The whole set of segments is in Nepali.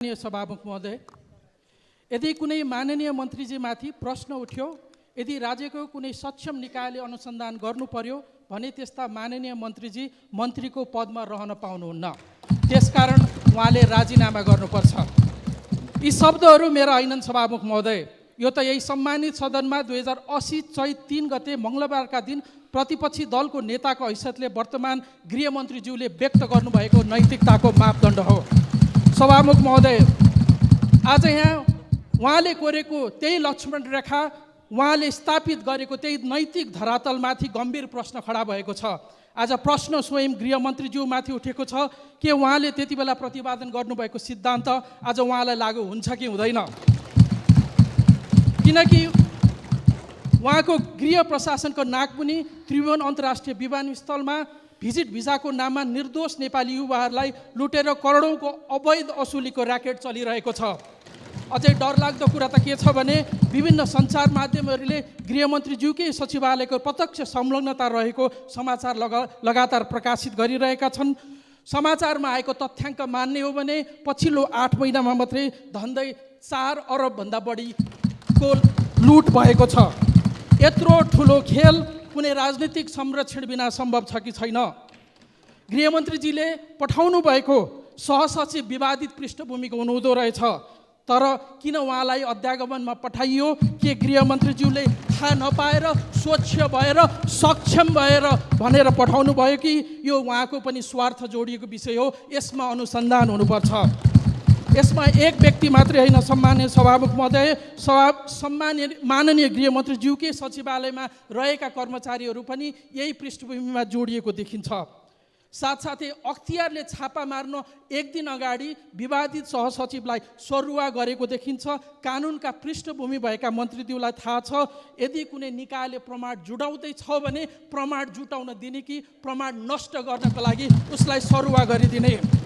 माननीय सभामुख महोदय, यदि कुनै माननीय मन्त्रीजीमाथि प्रश्न उठ्यो, यदि राज्यको कुनै सक्षम निकायले अनुसन्धान गर्नु पर्यो भने त्यस्ता माननीय मन्त्रीजी मन्त्रीको पदमा रहन पाउनुहुन्न। त्यसकारण उहाँले राजीनामा गर्नुपर्छ। यी शब्दहरू मेरा होइनन् सभामुख महोदय, यो त यही सम्मानित सदनमा 2080 चैत 3 गते मङ्गलबारका दिन प्रतिपक्षी दलको नेताको हैसियतले वर्तमान गृहमन्त्रीज्यूले व्यक्त गर्नुभएको नैतिकताको मापदण्ड हो। सभामुख महोदय, आज यहाँ उहाँले कोरेको त्यही लक्ष्मण रेखा, उहाँले स्थापित गरेको त्यही नैतिक धरातलमाथि गम्भीर प्रश्न खडा भएको छ। आज प्रश्न स्वयं गृहमन्त्रीज्यूमाथि उठेको छ कि उहाँले त्यति बेला प्रतिपादन गर्नुभएको सिद्धान्त आज उहाँलाई लागू हुन्छ कि हुँदैन, किनकि उहाँको गृह प्रशासनको नागमुनि त्रिभुवन अन्तर्राष्ट्रिय विमानस्थलमा भिजिट भिजाको नाममा निर्दोष नेपाली युवाहरूलाई लुटेर करोडौँको अवैध असुलीको र्याकेट चलिरहेको छ। अझै डरलाग्दो कुरा त के छ भने विभिन्न सञ्चार माध्यमहरूले गृहमन्त्रीज्यूकै सचिवालयको प्रत्यक्ष संलग्नता रहेको समाचार लगातार प्रकाशित गरिरहेका छन्। समाचारमा आएको तथ्याङ्क मान्ने हो भने पछिल्लो 8 महिनामा मात्रै धन्दै 4 अरबभन्दा बढीको लुट भएको छ। यत्रो ठुलो खेल कुनै राजनीतिक संरक्षण बिना सम्भव छ कि छैन? गृहमन्त्रीजीले पठाउनु भएको सहसचिव विवादित पृष्ठभूमिको हुनुहुँदो रहेछ, तर किन उहाँलाई अध्यागमनमा पठाइयो? के गृहमन्त्रीज्यूले थाहा नपाएर, स्वच्छ भएर, सक्षम भएर भनेर पठाउनु भयो कि यो उहाँको पनि स्वार्थ जोडिएको विषय हो? यसमा अनुसन्धान हुनुपर्छ। यसमा एक व्यक्ति मात्रै होइन सम्माननीय सभामुख महोदय, सम्माननीय माननीय गृहमन्त्रीज्यूकै सचिवालयमा रहेका कर्मचारीहरू पनि यही पृष्ठभूमिमा जोडिएको देखिन्छ। साथसाथै अख्तियारले छापा मार्न एक दिन अगाडि विवादित सहसचिवलाई सरुवा गरेको देखिन्छ। कानुनका पृष्ठभूमि भएका मन्त्रीज्यूलाई थाहा छ, यदि कुनै निकायले प्रमाण जुटाउँदैछ भने प्रमाण जुटाउन दिने कि प्रमाण नष्ट गर्नको लागि उसलाई सरुवा गरिदिने।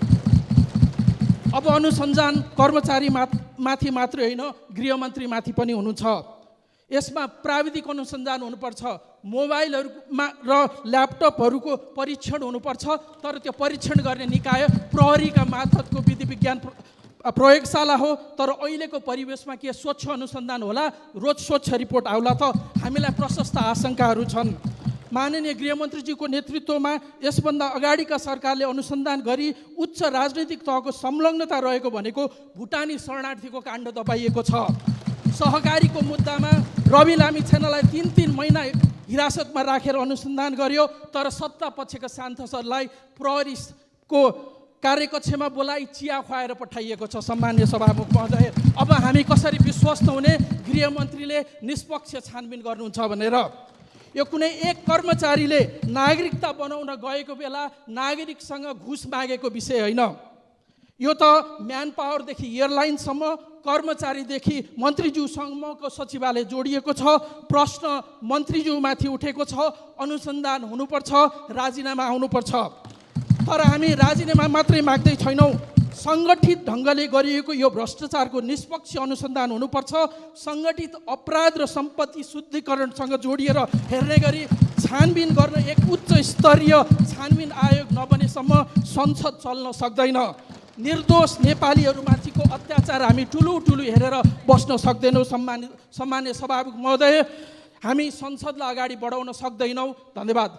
अब अनुसन्धान कर्मचारी माथि मात्रै होइन, गृहमन्त्रीमाथि पनि हुनुहुन्छ। यसमा प्राविधिक अनुसन्धान हुनुपर्छ, मोबाइलहरूमा र ल्यापटपहरूको परीक्षण हुनुपर्छ, तर त्यो परीक्षण गर्ने निकाय प्रहरीका मार्फतको विधि विज्ञान प्रयोगशाला हो। तर अहिलेको परिवेशमा के स्वच्छ अनुसन्धान होला, रोज स्वच्छ रिपोर्ट आउला त? हामीलाई प्रशस्त आशंकाहरू छन्। माननीय गृहमन्त्रीजीको नेतृत्वमा यसभन्दा अगाडिका सरकारले अनुसन्धान गरी उच्च राजनैतिक तहको संलग्नता रहेको भनेको भुटानी शरणार्थीको काण्ड दबाइएको छ। सहकारीको मुद्दामा रवि लामिछानेलाई 3 महिना हिरासतमा राखेर अनुसन्धान गर्यो, तर सत्ता पक्षका सांसदलाई प्रहरीको कार्यकक्षमा बोलाई चिया खुवाएर पठाइएको छ। सम्माननीय सभामुख महोदय, अब हामी कसरी विश्वस्त हुने गृहमन्त्रीले निष्पक्ष छानबिन गर्नुहुन्छ भनेर? यो कुनै एक कर्मचारीले नागरिकता बनाउन गएको बेला नागरिकसँग घुस मागेको विषय होइन। यो त म्यान पावरदेखि एयरलाइनसम्म, कर्मचारीदेखि मन्त्रीज्यूसम्मको सचिवालय जोडिएको छ। प्रश्न मन्त्रीज्यूमाथि उठेको छ, अनुसन्धान हुनुपर्छ, राजीनामा आउनुपर्छ। तर हामी राजीनामा मात्रै माग्दै छैनौँ, सङ्गठित ढङ्गले गरिएको यो भ्रष्टाचारको निष्पक्ष अनुसन्धान हुनुपर्छ। सङ्गठित अपराध र सम्पत्ति शुद्धिकरणसँग जोडिएर हेर्ने गरी छानबिन गर्न एक उच्च स्तरीय छानबिन आयोग नबनेसम्म संसद चल्न सक्दैन। निर्दोष नेपालीहरूमाथिको अत्याचार हामी ठुलो हेरेर बस्न सक्दैनौँ। सम्मान्य सभामुख महोदय, हामी संसदलाई अगाडि बढाउन सक्दैनौँ। धन्यवाद।